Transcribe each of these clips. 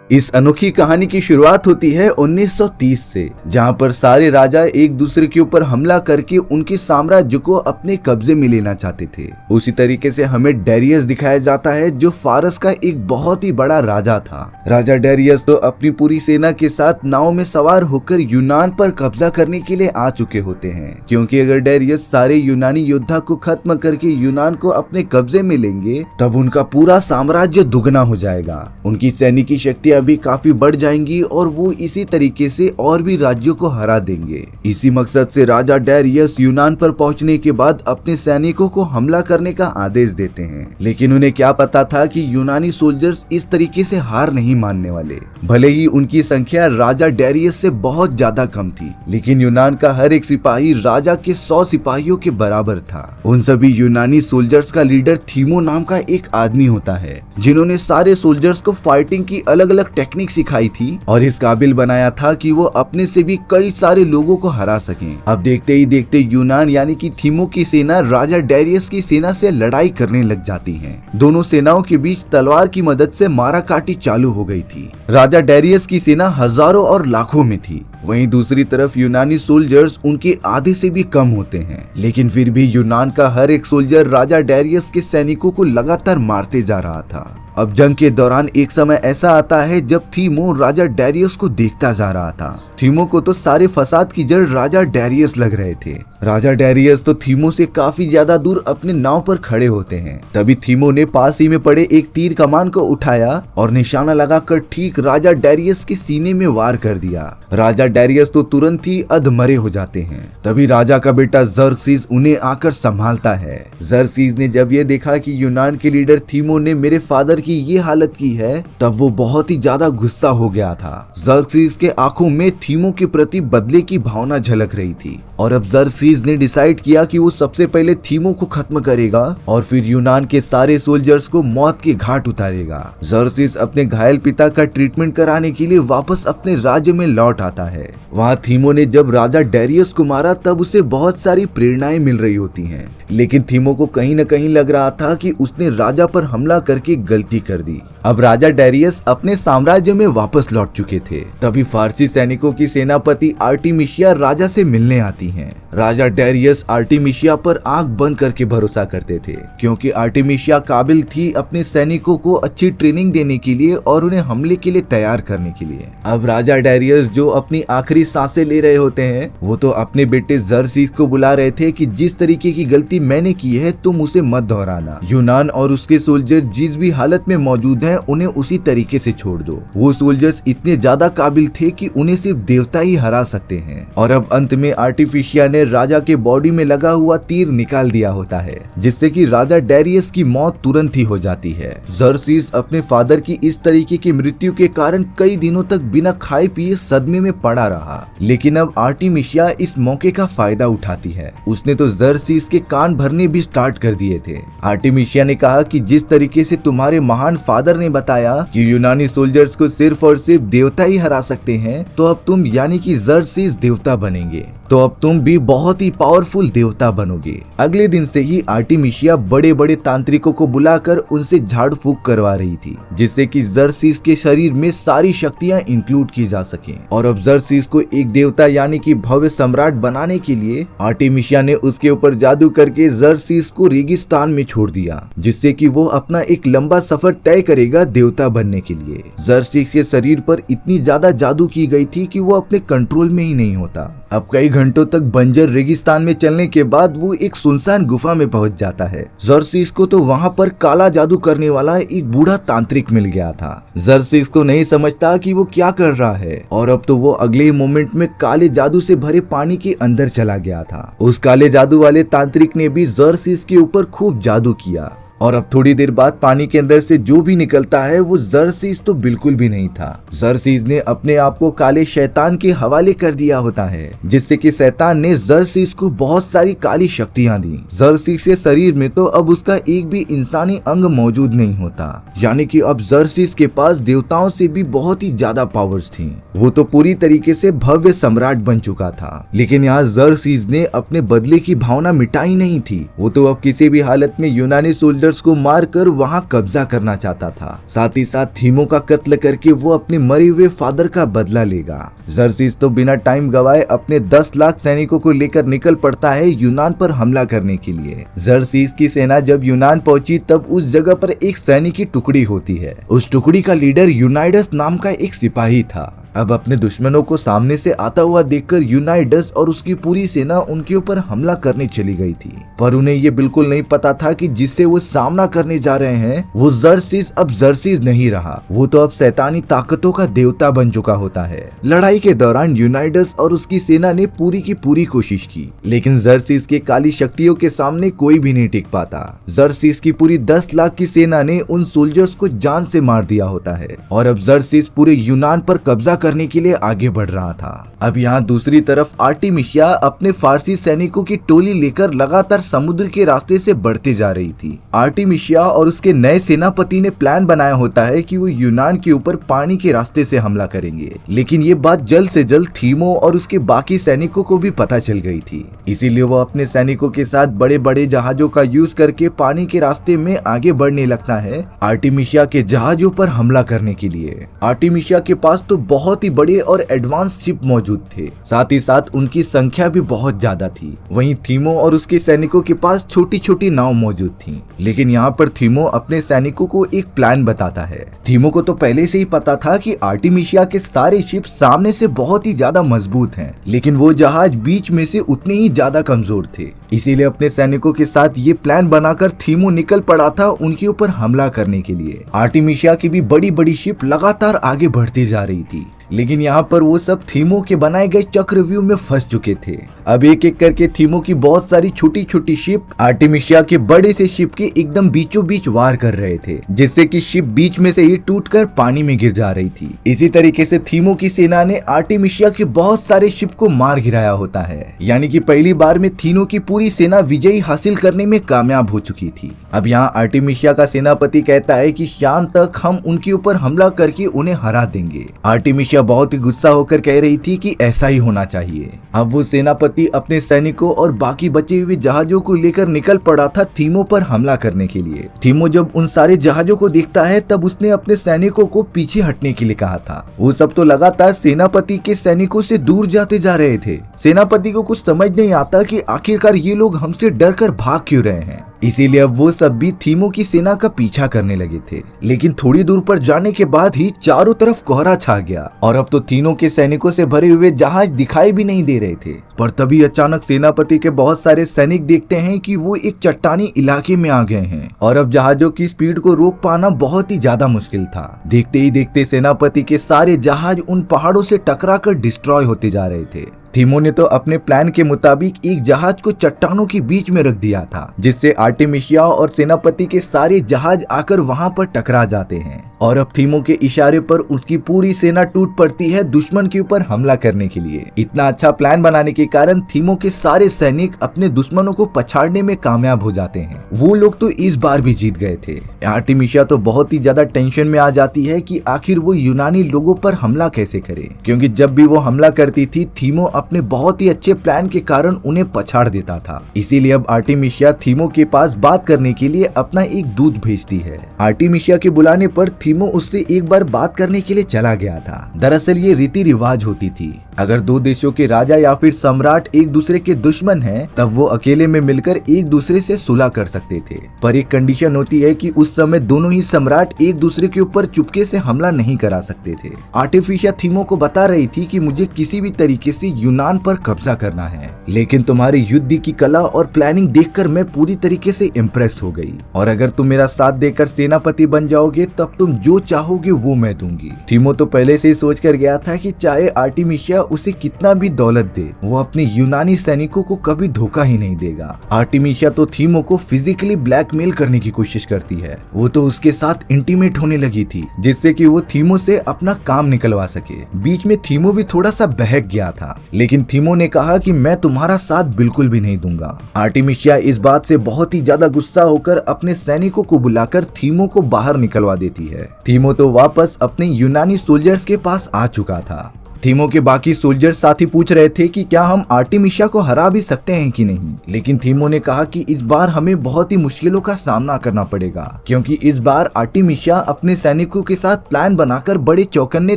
इस अनोखी कहानी की शुरुआत होती है 1930 से, जहां पर सारे राजा एक दूसरे के ऊपर हमला करके उनके साम्राज्य को अपने कब्जे में लेना चाहते थे। उसी तरीके से हमें डेरियस दिखाया जाता है, जो फारस का एक बहुत ही बड़ा राजा था। राजा डेरियस तो अपनी पूरी सेना के साथ नाव में सवार होकर यूनान पर कब्जा करने के लिए आ चुके होते हैं, क्योंकि अगर डेरियस सारे यूनानी योद्धा को खत्म करके यूनान को अपने कब्जे में लेंगे तब उनका पूरा साम्राज्य दुगना हो जाएगा। उनकी सैनिकी शक्तियां भी काफी बढ़ जाएंगी और वो इसी तरीके से और भी राज्यों को हरा देंगे। इसी मकसद से राजा डेरियस यूनान पर पहुंचने के बाद अपने सैनिकों को हमला करने का आदेश देते हैं, लेकिन उन्हें क्या पता था कि यूनानी सोल्जर्स इस तरीके से हार नहीं मानने वाले। भले ही उनकी संख्या राजा डेरियस से बहुत ज्यादा कम थी, लेकिन यूनान का हर एक सिपाही राजा के 100 सिपाहियों के बराबर था। उन सभी यूनानी सोल्जर्स का लीडर थीमो नाम का एक आदमी होता है, जिन्होंने सारे सोल्जर्स को फाइटिंग की अलग अलग टेक्निक सिखाई थी और इस काबिल बनाया था कि वो अपने से भी कई सारे लोगों को हरा सकें। अब देखते ही देखते यूनान यानी कि थीमो की सेना राजा डेरियस की सेना से लड़ाई करने लग जाती है। दोनों सेनाओं के बीच तलवार की मदद से माराकाटी चालू हो गई थी। राजा डेरियस की सेना हजारों और लाखों में थी, वहीं दूसरी तरफ यूनानी सोल्जर्स उनके आधे से भी कम होते हैं, लेकिन फिर भी यूनान का हर एक सोल्जर राजा डेरियस के सैनिकों को लगातार मारते जा रहा था। अब जंग के दौरान एक समय ऐसा आता है जब थीमो राजा डेरियस को देखता जा रहा था। थीमो को तो सारे फसाद की जड़ राजा डेरियस लग रहे थे। राजा डेरियस तो थीमो से काफी ज्यादा दूर अपने नाव पर खड़े होते हैं। तभी थीमो ने पास ही में पड़े एक तीर कमान को उठाया और निशाना लगाकर ठीक राजा डेरियस के सीने में वार कर दिया। राजा डेरियस तो तुरंत ही अधमरे हो जाते हैं। तभी राजा का बेटा जर्क्सिस उन्हें आकर संभालता है। जर्क्सिस ने जब ये देखा कि यूनान के लीडर थीमो ने मेरे फादर की ये हालत की है, तब वो बहुत ही ज्यादा गुस्सा हो गया था। जर्क्सिस के आंखों में थीमो के प्रति बदले की भावना झलक रही थी और अब जर्क्सिस ने डिसाइड किया कि वो सबसे पहले थीमो को खत्म करेगा और फिर यूनान के सारे सोल्जर्स को मौत के घाट उतारेगा। जर्क्सिस अपने घायल पिता का ट्रीटमेंट कराने के लिए वापस अपने राज्य में लौट आता है। वहाँ थीमो ने जब राजा डेरियस को मारा तब उसे बहुत सारी प्रेरणाएं मिल रही होती हैं, लेकिन थीमो को कहीं न कहीं लग रहा था कि उसने राजा पर हमला करके गलती कर दी। अब राजा डेरियस अपने साम्राज्य में वापस लौट चुके थे। तभी फारसी सैनिकों की सेनापति आर्टिमिशिया राजा से मिलने आती हैं। राजा डेरियस आर्टिमिशिया पर आंख बंद करके भरोसा करते थे, क्योंकि आर्टिमिशिया काबिल थी अपने सैनिकों को अच्छी ट्रेनिंग देने के लिए और उन्हें हमले के लिए तैयार करने के लिए। अब राजा डेरियस जो अपनी आखिरी सांसें ले रहे होते हैं, वो तो अपने बेटे जर्क्सिस को बुला रहे थे कि जिस तरीके की गलती मैंने की है तुम उसे मत दोहराना। यूनान और उसके सोल्जर जिस भी हालत में मौजूद हैं उन्हें उसी तरीके से छोड़ दो। वो सोल्जर्स इतने ज्यादा काबिल थे कि उन्हें सिर्फ देवता ही हरा सकते हैं। और अब अंत में आर्टिफिशिया ने राजा के बॉडी में लगा हुआ तीर निकाल दिया होता है, जिससे कि राजा डेरियस की मौत तुरंत ही हो जाती है। जर्क्सिस अपने फादर की इस तरीके की मृत्यु के कारण कई दिनों तक बिना खाए पिए सदमे में पड़ा रहा, लेकिन अब आर्टिमिशिया इस मौके का फायदा उठाती है। उसने तो जर्क्सिस के कान भरने भी स्टार्ट कर दिए थे। आर्टिमिशिया ने कहा कि जिस तरीके से तुम्हारे महान फादर ने बताया कि यूनानी सोल्जर्स को सिर्फ और सिर्फ देवता ही हरा सकते हैं, तो अब तुम यानी कि जर्क्सिस देवता बनेंगे, तो अब तुम भी बहुत ही पावरफुल देवता बनोगे। अगले दिन से ही आर्टिमिशिया बड़े बड़े तांत्रिकों को बुलाकर उनसे झाड़ फूक करवा रही थी, जिससे कि जर्क्सिस के शरीर में सारी शक्तियां इंक्लूड की जा सकें। और अब जर्क्सिस को एक देवता यानी कि भव्य सम्राट बनाने के लिए आर्टिमिशिया ने उसके ऊपर जादू करके जर्क्सिस को रेगिस्तान में छोड़ दिया, जिससे कि वो अपना एक लंबा सफर तय करेगा देवता बनने के लिए। जर्क्सिस के शरीर पर इतनी ज्यादा जादू की गई थी कि वो अपने कंट्रोल में ही नहीं होता। अब कई घंटों तक बंजर रेगिस्तान में चलने के बाद वो एक सुनसान गुफा में पहुंच जाता है। जर्क्सिस को तो वहां पर काला जादू करने वाला एक बूढ़ा तांत्रिक मिल गया था। जर्क्सिस को नहीं समझता कि वो क्या कर रहा है और अब तो वो अगले ही मोमेंट में काले जादू से भरे पानी के अंदर चला गया था। उस काले जादू वाले तांत्रिक ने भी जर्क्सिस के ऊपर खूब जादू किया और अब थोड़ी देर बाद पानी के अंदर से जो भी निकलता है वो जर्क्सिस तो बिल्कुल भी नहीं था। जर्क्सिस ने अपने आप को काले शैतान के हवाले कर दिया होता है, जिससे कि शैतान ने जर्क्सिस को बहुत सारी काली शक्तियां दी। जर्क्सिस के शरीर में तो अब उसका एक भी इंसानी अंग मौजूद नहीं होता, यानी कि अब जर्क्सिस के पास देवताओं से भी बहुत ही ज्यादा पावर्स थी। वो तो पूरी तरीके से भव्य सम्राट बन चुका था। लेकिन यहाँ जर्क्सिस ने अपने बदले की भावना मिटाई नहीं थी। वो तो अब किसी भी हालत में यूनानी सोल्जर सोल्जर्स को मारकर वहां कब्जा करना चाहता था। साथ ही साथ थीमो का कत्ल करके वो अपने मरे हुए फादर का बदला लेगा। जर्सिस तो बिना टाइम गवाए अपने 10 लाख सैनिकों को लेकर निकल पड़ता है यूनान पर हमला करने के लिए। जर्सिस की सेना जब यूनान पहुंची तब उस जगह पर एक सैनिक की टुकड़ी होती है। उस टुकड़ी का लीडर यूनाइडस नाम का एक सिपाही था। अब अपने दुश्मनों को सामने से आता हुआ देखकर यूनाइडस और उसकी पूरी सेना उनके ऊपर हमला करने चली गई थी, पर उन्हें ये बिल्कुल नहीं पता था कि जिससे वो सामना करने जा रहे हैं वो जर्सिस अब जर्सिस नहीं रहा, वो तो अब शैतानी ताकतों का देवता बन चुका होता है। लड़ाई के दौरान यूनाइडस और उसकी सेना ने पूरी की पूरी कोशिश की, लेकिन जर्सिस के काली शक्तियों के सामने कोई भी नहीं टिक पाता। जर्सिस की पूरी 10 लाख की सेना ने उन सोल्जर्स को जान से मार दिया होता है और अब जर्सिस पूरे यूनान पर कब्जा करने के लिए आगे बढ़ रहा था। अब यहाँ दूसरी तरफ आर्टेमिशिया अपने फारसी सैनिकों की टोली लेकर लगातार समुद्र के रास्ते से बढ़ते जा रही थी। आर्टेमिशिया और उसके नए सेनापति ने प्लान बनाया होता है कि वो यूनान के ऊपर पानी के रास्ते से हमला करेंगे, लेकिन ये बात जल्द से जल्द थीमो और उसके बाकी सैनिकों को भी पता चल गई थी। इसीलिए वो अपने सैनिकों के साथ बड़े बड़े जहाजों का यूज करके पानी के रास्ते में आगे बढ़ने लगता है आर्टेमिशिया के जहाजों पर हमला करने के लिए। आर्टेमिशिया के पास तो बहुत ही बड़े और एडवांस शिप मौजूद थे, साथ ही साथ उनकी संख्या भी बहुत ज्यादा थी। वहीं थीमो और उसके सैनिकों के पास छोटी छोटी नाव मौजूद थी, लेकिन यहाँ पर थीमो अपने सैनिकों को एक प्लान बताता है। थीमो को तो पहले से ही पता था कि आर्टेमिशिया के सारे शिप सामने से बहुत ही ज्यादा मजबूत हैं, लेकिन वो जहाज बीच में से उतने ही ज्यादा कमजोर थे। इसीलिए अपने सैनिकों के साथ ये प्लान बनाकर थीमो निकल पड़ा था उनके ऊपर हमला करने के लिए। आर्टेमिशिया की भी बड़ी बड़ी शिप लगातार आगे बढ़ती जा रही थी, लेकिन यहाँ पर वो सब थीमो के बनाए गए चक्रव्यूह में फंस चुके थे। अब एक एक करके थीमो की बहुत सारी छोटी छोटी शिप आर्टेमिशिया के बड़े से शिप के एकदम बीचों बीच वार कर रहे थे, जिससे कि शिप बीच में से ही टूटकर पानी में गिर जा रही थी। इसी तरीके से थीमो की सेना ने आर्टेमिशिया के बहुत सारे शिप को मार गिराया होता है, यानी कि पहली बार में थीनो की पूरी सेना विजयी हासिल करने में कामयाब हो चुकी थी। अब यहाँ आर्टेमिशिया का सेनापति कहता है कि शाम तक हम उनके ऊपर हमला करके उन्हें हरा देंगे। आर्टेमिशिया बहुत ही गुस्सा होकर कह रही थी कि ऐसा ही होना चाहिए। अब वो सेनापति अपने सैनिकों और बाकी बचे हुए जहाजों को लेकर निकल पड़ा था थीमो पर हमला करने के लिए। थीमो जब उन सारे जहाजों को देखता है तब उसने अपने सैनिकों को पीछे हटने के लिए कहा था। वो सब तो लगातार सेनापति के सैनिकों से दूर जाते जा रहे थे। सेनापति को कुछ समझ नहीं आता कि आखिरकार ये लोग हमसे डरकर भाग क्यों रहे हैं। इसीलिए अब वो सब भी थीमो की सेना का पीछा करने लगे थे, लेकिन थोड़ी दूर पर जाने के बाद ही चारों तरफ कोहरा छा गया और अब तो तीनों के सैनिकों से भरे हुए जहाज दिखाई भी नहीं दे रहे थे। पर तभी अचानक सेनापति के बहुत सारे सैनिक देखते हैं कि वो एक चट्टानी इलाके में आ गए हैं और अब जहाजों की स्पीड को रोक पाना बहुत ही ज्यादा मुश्किल था। देखते ही देखते सेनापति के सारे जहाज उन पहाड़ों से टकराकर डिस्ट्रॉय होते जा रहे थे। थीमो ने तो अपने प्लान के मुताबिक एक जहाज को चट्टानों के बीच में रख दिया था, जिससे आर्टेमिशिया और सेनापति के सारे जहाज आकर वहां पर टकरा जाते हैं और अब थीमो के इशारे पर उसकी पूरी सेना टूट पड़ती है दुश्मन के ऊपर हमला करने के लिए। इतना अच्छा प्लान बनाने के कारण थीमो के सारे सैनिक अपने दुश्मनों को पछाड़ने में कामयाब हो जाते हैं। वो लोग तो इस बार भी जीत गए थे। आर्टेमिशिया तो बहुत ही ज्यादा टेंशन में आ जाती है कि आखिर वो यूनानी लोगों पर हमला कैसे करे, क्योंकि जब भी वो हमला करती थी थीमो अपने बहुत ही अच्छे प्लान के कारण उन्हें पछाड़ देता था। इसीलिए अब आर्टेमिशिया थीमो के पास बात करने के लिए अपना एक दूत भेजती है। आर्टेमिशिया के बुलाने पर थीमो उससे एक बार बात करने के लिए चला गया था। दरअसल ये रीति रिवाज होती थी, अगर दो देशों के राजा या फिर सम्राट एक दूसरे के दुश्मन हैं, तब वो अकेले में मिलकर एक दूसरे से सुलह कर सकते थे, पर एक कंडीशन होती है कि उस समय दोनों ही सम्राट एक दूसरे के ऊपर चुपके से हमला नहीं करा सकते थे। आर्टेमिशिया थीमो को बता रही थी कि मुझे किसी भी तरीके से यूनान पर कब्जा करना है, लेकिन तुम्हारी युद्ध की कला और प्लानिंग देखकर मैं पूरी तरीके से इम्प्रेस हो गई, और अगर तुम मेरा साथ देकर सेनापति बन जाओगे तब तुम जो चाहोगे वो मैं दूंगी। थीमो तो पहले से ही सोच कर गया था कि चाहे आर्टेमिशिया उसे कितना भी दौलत दे, वो अपने यूनानी सैनिकों को कभी धोखा ही नहीं देगा। आर्टेमिशिया तो थीमो को फिजिकली ब्लैकमेल करने की कोशिश करती है। वो तो उसके साथ इंटीमेट होने लगी थी, जिससे कि वो थीमो से अपना काम निकलवा सके। बीच में थीमो भी थोड़ा सा बहक गया था, लेकिन थीमो ने कहा कि मैं तुम्हारा साथ बिल्कुल भी नहीं दूंगा। आर्टेमिशिया इस बात से बहुत ही ज्यादा गुस्सा होकर अपने सैनिकों को बुलाकर थीमो को बाहर निकलवा देती है। थीमो तो वापस अपने यूनानी सोल्जर्स के पास आ चुका था। थीमो के बाकी सोल्जर साथी पूछ रहे थे कि क्या हम आर्टेमिसिया को हरा भी सकते हैं कि नहीं, लेकिन थीमो ने कहा कि इस बार हमें बहुत ही मुश्किलों का सामना करना पड़ेगा, क्योंकि इस बार आर्टेमिसिया अपने सैनिकों के साथ प्लान बनाकर बड़े चौकन्ने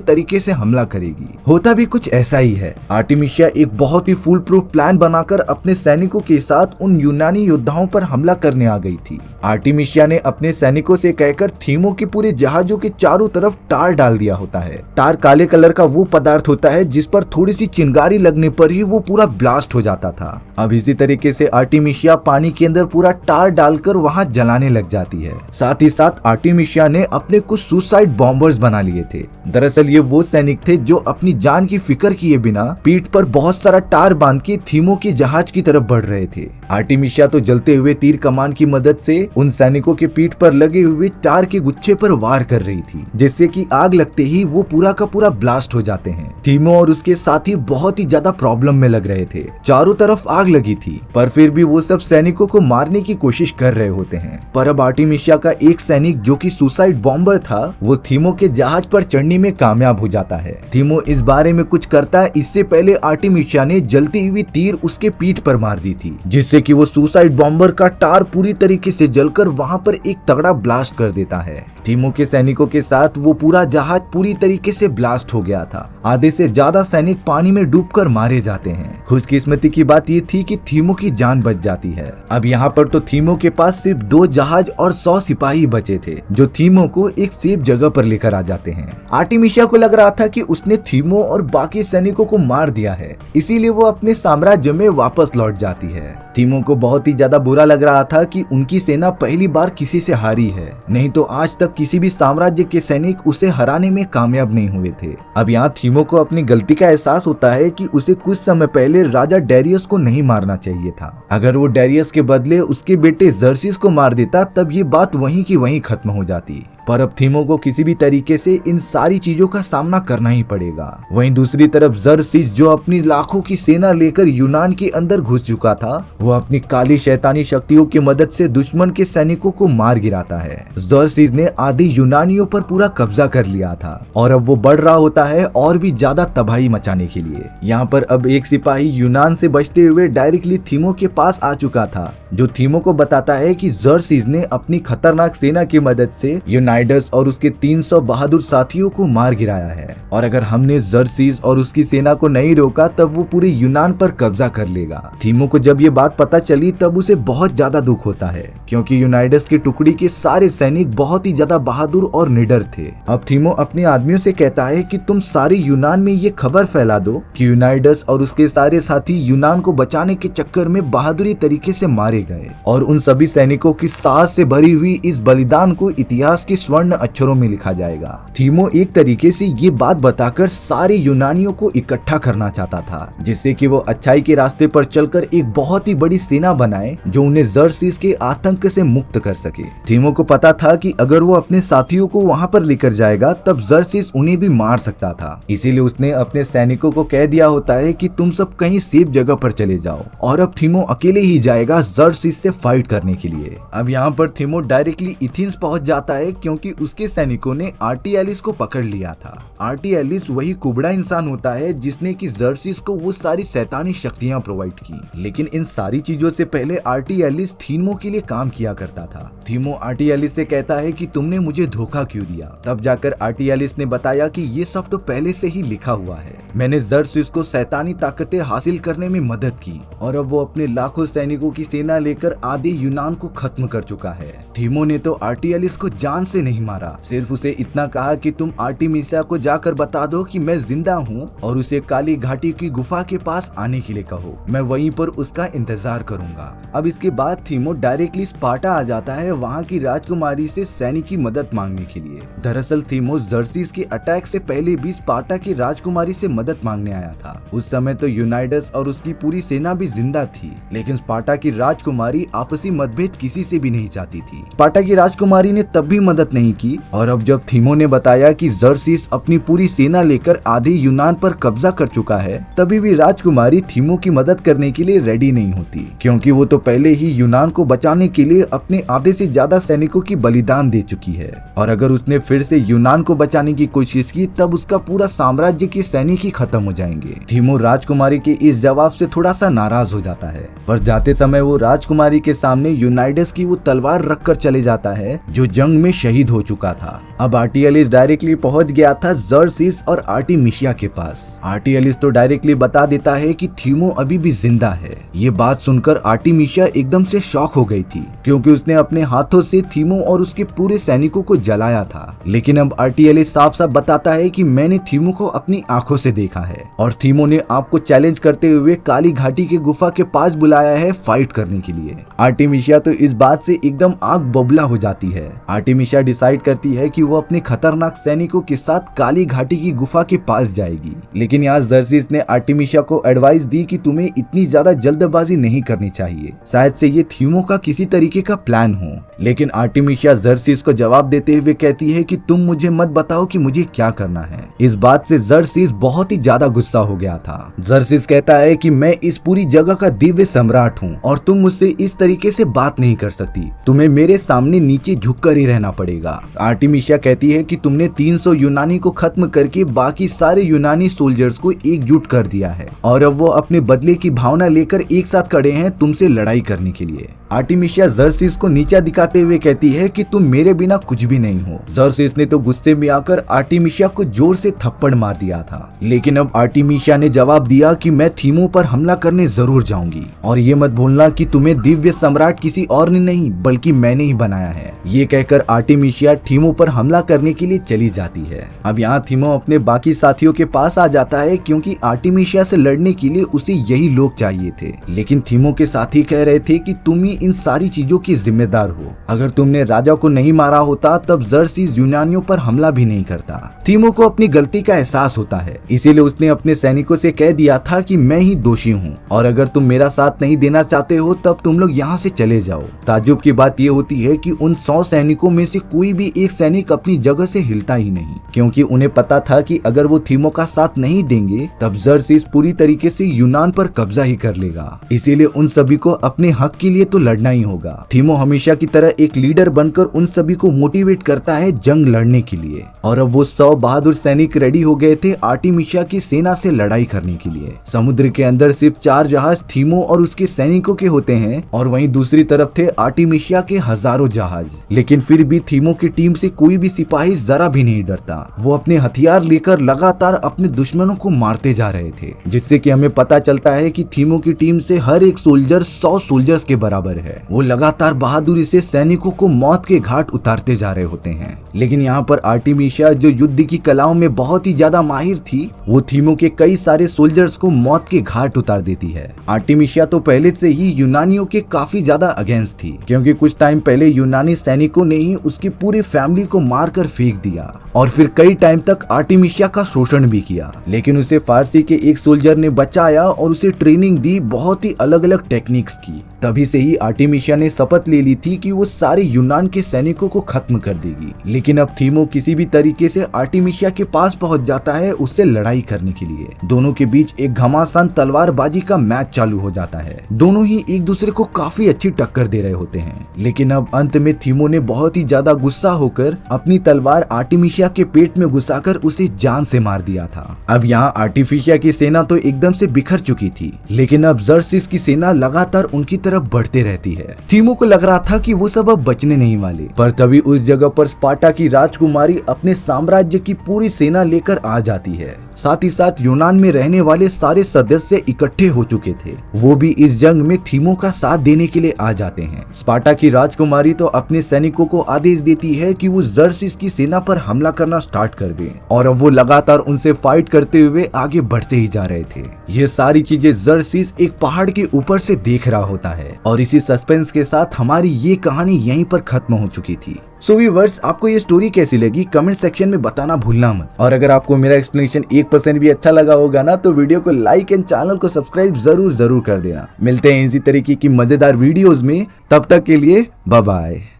तरीके से हमला करेगी। होता भी कुछ ऐसा ही है। आर्टेमिसिया एक बहुत ही फुल प्रूफ प्लान बनाकर अपने सैनिकों के साथ उन यूनानी योद्धाओं पर हमला करने आ गई थी। आर्टेमिसिया ने अपने सैनिकों से कहकर थीमो के पूरे जहाजों के चारों तरफ टार डाल दिया होता है। टार काले कलर का वो पदार्थ होता है जिस पर थोड़ी सी चिंगारी लगने पर ही वो पूरा ब्लास्ट हो जाता था। अब इसी तरीके से आर्टेमिसिया पानी के अंदर पूरा टार डालकर वहां जलाने लग जाती है। साथ ही साथ आर्टेमिसिया ने अपने कुछ सुसाइड बॉम्बर्स बना लिए थे। दरअसल ये वो सैनिक थे जो अपनी जान की फिक्र किए बिना पीठ पर बहुत सारा टार बांध के थीमो के जहाज की तरफ बढ़ रहे थे। आर्टेमिसिया तो जलते हुए तीर कमान की मदद से उन सैनिकों के पीठ पर लगे हुए टार के गुच्छे पर वार कर रही थी, जिससे कि आग लगते ही वो पूरा का पूरा ब्लास्ट हो जाते हैं। थीमो और उसके साथी बहुत ही ज्यादा प्रॉब्लम में लग रहे थे। चारों तरफ आग लगी थी, पर फिर भी वो सब सैनिकों को मारने की कोशिश कर रहे होते हैं। पर अब आर्टेमिसिया का एक सैनिक जो कि सुसाइड बॉम्बर था, वो थीमो के जहाज पर चढ़ने में कामयाब हो जाता है। थीमो इस बारे में कुछ करता है इससे पहले आर्टेमिसिया ने जलती हुई तीर उसके पीठ पर मार दी थी, जिससे कि वो सुसाइड बॉम्बर का टार पूरी तरीके से जलकर वहां पर एक तगड़ा ब्लास्ट कर देता है। थीमो के सैनिकों के साथ वो पूरा जहाज पूरी तरीके से ब्लास्ट हो गया था। आधे से ज्यादा सैनिक पानी में डूबकर मारे जाते हैं। खुशकिस्मती की बात ये थी कि थीमो की जान बच जाती है। अब यहाँ पर तो थीमो के पास सिर्फ 2 जहाज और 100 सिपाही बचे थे, जो थीमो को एक सेफ जगह पर लेकर आ जाते हैं। आर्टेमिसिया को लग रहा था कि उसने थीमो और बाकी सैनिकों को मार दिया है, इसीलिए वो अपने साम्राज्य में वापस लौट जाती है। थीमो को बहुत ही ज्यादा बुरा लग रहा था कि उनकी सेना पहली बार किसी से हारी है, नहीं तो आज तक किसी भी साम्राज्य के सैनिक उसे हराने में कामयाब नहीं हुए थे। अब यहाँ थीमो को अपनी गलती का एहसास होता है कि उसे कुछ समय पहले राजा डेरियस को नहीं मारना चाहिए था। अगर वो डेरियस के बदले उसके बेटे जर्सिस को मार देता तब ये बात वहीं की वहीं खत्म हो जाती। पर अब थीमो को किसी भी तरीके से इन सारी चीजों का सामना करना ही पड़ेगा। वहीं दूसरी तरफ जर्सिस जो अपनी लाखों की सेना लेकर यूनान के अंदर घुस चुका था, वो अपनी काली शैतानी शक्तियों की मदद से दुश्मन के सैनिकों को मार गिराता है। जर्सिस ने आधे यूनानियों पर पूरा कब्जा कर लिया था और अब वो बढ़ रहा होता है और भी ज्यादा तबाही मचाने के लिए। यहाँ पर अब एक सिपाही यूनान से बचते हुए डायरेक्टली थीमो के पास आ चुका था, जो थीमो को बताता है कि जर्सिस ने अपनी खतरनाक सेना की मदद से यूनाइडस और उसके 300 बहादुर साथियों को मार गिराया है, और अगर हमने जर्सिस और उसकी सेना को नहीं रोका तब वो पूरे यूनान पर कब्जा कर लेगा। थीमो को जब ये बात पता चली तब उसे बहुत ज्यादा दुख होता है, क्योंकि यूनाइडस की टुकड़ी के सारे सैनिक बहुत ही ज्यादा बहादुर और निडर थे। अब थीमो अपने आदमियों से कहता है कि तुम सारे यूनान में ये खबर फैला दो कि यूनाइडस और उसके सारे साथी यूनान को बचाने के चक्कर में बहादुरी तरीके से मारे गए, और उन सभी सैनिकों की साहस से भरी हुई इस बलिदान को इतिहास के स्वर्ण अक्षरों में लिखा जाएगा। थीमो एक तरीके से ये बात बताकर सारे यूनानियों को इकट्ठा करना चाहता था, जिससे कि वो अच्छाई के रास्ते पर चलकर एक बहुत ही बड़ी सेना बनाए जो उन्हें जर्सिस के आतंक से मुक्त कर सके। थीमो को पता था कि अगर वो अपने साथियों को वहां पर लेकर जाएगा तब जर्सिस उन्हें भी मार सकता था, इसीलिए उसने अपने सैनिकों को कह दिया होता है कि तुम सब कहीं सेफ जगह पर चले जाओ, और अब थीमो अकेले ही जाएगा जर्सिस से फाइट करने के लिए। अब यहाँ पर थीमो डायरेक्टली एथेंस पहुंच जाता है, क्योंकि उसके सैनिकों ने आर्टियलिस को पकड़ लिया था। आर्टियलिस वही कुबड़ा इंसान होता है जिसने कि जर्सिस को वो सारी शैतानी शक्तियां प्रोवाइड की, लेकिन इन सारी चीजों से पहले आर्टियलिस थीमो के लिए काम किया करता था। थीमो आर्टियलिस से कहता है कि तुमने मुझे धोखा क्यों दिया। तब जाकर आर्टियलिस ने बताया कि ये सब तो पहले से ही लिखा हुआ है, मैंने जर्सिस को शैतानी ताकतें हासिल करने में मदद की, और अब वो अपने लाखों सैनिकों की सेना लेकर आधे यूनान को खत्म कर चुका है। थीमो ने तो आर्टियलिस को जान से नहीं मारा, सिर्फ उसे इतना कहा कि तुम आर्टेमिसिया को जाकर बता दो कि मैं जिंदा हूँ और उसे काली घाटी की गुफा के पास आने के लिए कहो, मैं वहीं पर उसका इंतजार करूंगा। अब इसके बाद थीमो डायरेक्टली स्पार्टा आ जाता है वहाँ की राजकुमारी से सैनिक की मदद मांगने के लिए। दरअसल थीमो जर्सिस के अटैक से पहले भी स्पार्टा की राजकुमारी से मदद मांगने आया था। उस समय तो यूनाइडस और उसकी पूरी सेना भी जिंदा थी, लेकिन स्पार्टा की राजकुमारी आपसी मतभेद किसी से भी नहीं चाहती थी। स्पार्टा की राजकुमारी ने तब भी मदद मदद नहीं की। और अब जब थीमो ने बताया कि जर्सिस अपनी पूरी सेना लेकर आधे यूनान पर कब्जा कर चुका है, तभी भी राजकुमारी थीमो की मदद करने के लिए रेडी नहीं होती, क्योंकि वो तो पहले ही यूनान को बचाने के लिए अपने आधे से ज्यादा सैनिकों की बलिदान दे चुकी है। और अगर उसने फिर से यूनान को बचाने की कोशिश की तब उसका पूरा साम्राज्य के सैनिक ही खत्म हो जाएंगे। थीमो राजकुमारी के इस जवाब से थोड़ा सा नाराज हो जाता है, पर जाते समय वो राजकुमारी के सामने यूनाइडस की वो तलवार रखकर चले जाता है जो जंग में शहीद हो चुका था। अब आर्टियलिस डायरेक्टली पहुंच गया था जर्सिस और आर्टिमिशिया के पास। आर्टियलिस तो डायरेक्टली बता देता है कि थीमो अभी भी जिंदा है। ये बात सुनकर आर्टिमिशिया एकदम से शॉक हो गई थी, क्योंकि उसने अपने हाथों से थीमो और उसके पूरे सैनिकों को जलाया था। लेकिन अब आर्टियलिस साफ साफ बताता है कि मैंने थीमो को अपनी आंखों से देखा है और थीमो ने आपको चैलेंज करते हुए काली घाटी के गुफा के पास बुलाया है फाइट करने के लिए। आर्टिमिशिया तो इस बात से एकदम आग बबूला हो जाती है। आर्टिमिशिया डिसाइड करती है कि वो अपने खतरनाक सैनिकों के साथ काली घाटी की गुफा के पास जाएगी। लेकिन यहाँ जर्सिस ने आर्टिमिशिया को एडवाइस दी कि तुम्हें इतनी ज्यादा जल्दबाजी नहीं करनी चाहिए, शायद से ये थीमो का किसी तरीके का प्लान हो। लेकिन आर्टिमिशिया जर्सिस को जवाब देते हुए कहती है कि तुम मुझे मत बताओ कि मुझे क्या करना है। इस बात से जर्सिस बहुत ही ज्यादा गुस्सा हो गया था। जर्सिस कहता है कि मैं इस पूरी जगह का दिव्य सम्राट हूँ और तुम मुझसे इस तरीके से बात नहीं कर सकती, तुम्हें मेरे सामने नीचे झुककर ही रहना पड़ेगा। आर्टिमिशिया कहती है कि तुमने 300 यूनानी को खत्म करके बाकी सारे यूनानी सोल्जर्स को एकजुट कर दिया है और अब वो अपने बदले की भावना लेकर एक साथ खड़े हैं तुमसे लड़ाई करने के लिए। आर्टिमिशिया जर्सिस को नीचा दिखाते हुए कहती है कि तुम मेरे बिना कुछ भी नहीं हो। जर्सिस ने तो गुस्से में आकर आर्टिमिशिया को जोर से थप्पड़ मार दिया था, लेकिन अब आर्टिमिशिया ने जवाब दिया कि मैं थीमो पर हमला करने जरूर जाऊंगी और ये मत भूलना कि तुम्हें दिव्य सम्राट किसी और ने नहीं बल्कि मैंने ही बनाया है। ये कहकर आर्टिमिशिया थीमो पर हमला करने के लिए चली जाती है। अब यहाँ थीमो अपने बाकी साथियों के पास आ जाता है, क्योंकि आर्टिमिशिया से लड़ने के लिए उसे यही लोग चाहिए थे। लेकिन थीमो के साथी कह रहे थे कि तुम ही इन सारी चीजों की जिम्मेदार हो, अगर तुमने राजा को नहीं मारा होता तब जर्सिस यूनानियों पर हमला भी नहीं करता। थीमो को अपनी गलती का एहसास होता है, इसीलिए उसने अपने सैनिकों से कह दिया था कि मैं ही दोषी हूँ और अगर तुम मेरा साथ नहीं देना चाहते हो तब तुम लोग यहाँ से चले जाओ। ताज्जुब की बात ये होती है कि उन 100 सैनिकों में से कोई भी एक सैनिक अपनी जगह से हिलता ही नहीं, क्योंकि उन्हें पता था कि अगर वो थीमो का साथ नहीं देंगे तब जर्सिस पूरी तरीके से यूनान पर कब्जा ही कर लेगा। इसीलिए उन सभी को अपने हक के लिए तो लड़ना ही होगा। थीमो हमेशा की तरह एक लीडर बनकर उन सभी को मोटिवेट करता है जंग लड़ने के लिए और अब वो 100 बहादुर सैनिक रेडी हो गए थे आर्टिमिशिया की सेना से लड़ाई करने के लिए। समुद्र के अंदर सिर्फ 4 जहाज थीमो और उसके सैनिकों के होते हैं और वहीं दूसरी तरफ थे आर्टिमिशिया के हजारों जहाज। लेकिन फिर भी थीमो की टीम से कोई भी सिपाही जरा भी नहीं डरता। वो अपने हथियार लेकर लगातार अपने दुश्मनों को मारते जा रहे थे, जिससे कि हमें पता चलता है कि थीमो की टीम से हर एक सोल्जर 100 सोल्जर्स के बराबर है। वो लगातार बहादुरी से सैनिकों को मौत के घाट उतारते जा रहे होते हैं। लेकिन यहाँ पर आर्टिमिशिया जो युद्ध की कलाओं में बहुत ही ज्यादा माहिर थी, वो थीमो के कई सारे सोल्जर्स को मौत के घाट उतार देती है। आर्टिमिशिया तो पहले से ही यूनानियों के काफी ज्यादा अगेंस्ट थी, क्योंकि कुछ टाइम पहले यूनानी सैनिकों ने ही उसकी पूरी फैमिली को मारकर फेंक दिया और फिर कई टाइम तक आर्टिमिशिया का शोषण भी किया। लेकिन उसे फारसी के एक सोल्जर ने बचाया और उसे ट्रेनिंग दी बहुत ही अलग अलग टेक्निक्स की। तभी से ही आर्टिमिशिया ने शपथ ले ली थी कि वो सारे यूनान के सैनिकों को खत्म कर देगी। लेकिन अब थीमो किसी भी तरीके से आर्टिमिशिया के पास पहुंच जाता है उससे लड़ाई करने के लिए। दोनों के बीच एक घमासान तलवारबाजी का मैच चालू हो जाता है। दोनों ही एक दूसरे को काफी अच्छी टक्कर दे रहे होते हैं। लेकिन अब अंत में थीमो ने बहुत ही ज्यादा गुस्सा होकर अपनी तलवार आर्टिमिशिया के पेट में घुसाकर उसे जान से मार दिया था। अब यहाँ आर्टिमिशिया की सेना तो एकदम से बिखर चुकी थी, लेकिन अब जर्सिस की सेना लगातार उनकी तरफ बढ़ते रहती है। थीमो को लग रहा था कि वो सब अब बचने नहीं वाले, पर तभी उस जगह पर स्पार्टा की राजकुमारी अपने साम्राज्य की पूरी सेना लेकर आ जाती है। साथ ही साथ यूनान में रहने वाले सारे सदस्य इकट्ठे हो चुके थे, वो भी इस जंग में थीमो का साथ देने के लिए आ जाते हैं। स्पार्टा की राजकुमारी तो अपने सैनिकों को आदेश देती है कि वो जर्सिस की सेना पर हमला करना स्टार्ट कर दें और अब वो लगातार उनसे फाइट करते हुए आगे बढ़ते ही जा रहे थे। ये सारी चीजें जर्सिस एक पहाड़ के ऊपर से देख रहा होता है और इसी सस्पेंस के साथ हमारी ये कहानी यहीं पर खत्म हो चुकी थी। सो व्यूअर्स, आपको ये स्टोरी कैसी लगी कमेंट सेक्शन में बताना भूलना मत। और अगर आपको मेरा एक्सप्लेनेशन 1% भी अच्छा लगा होगा ना, तो वीडियो को लाइक एंड चैनल को सब्सक्राइब जरूर कर देना। मिलते हैं इसी तरीके की मजेदार वीडियोस में, तब तक के लिए बाय बाय।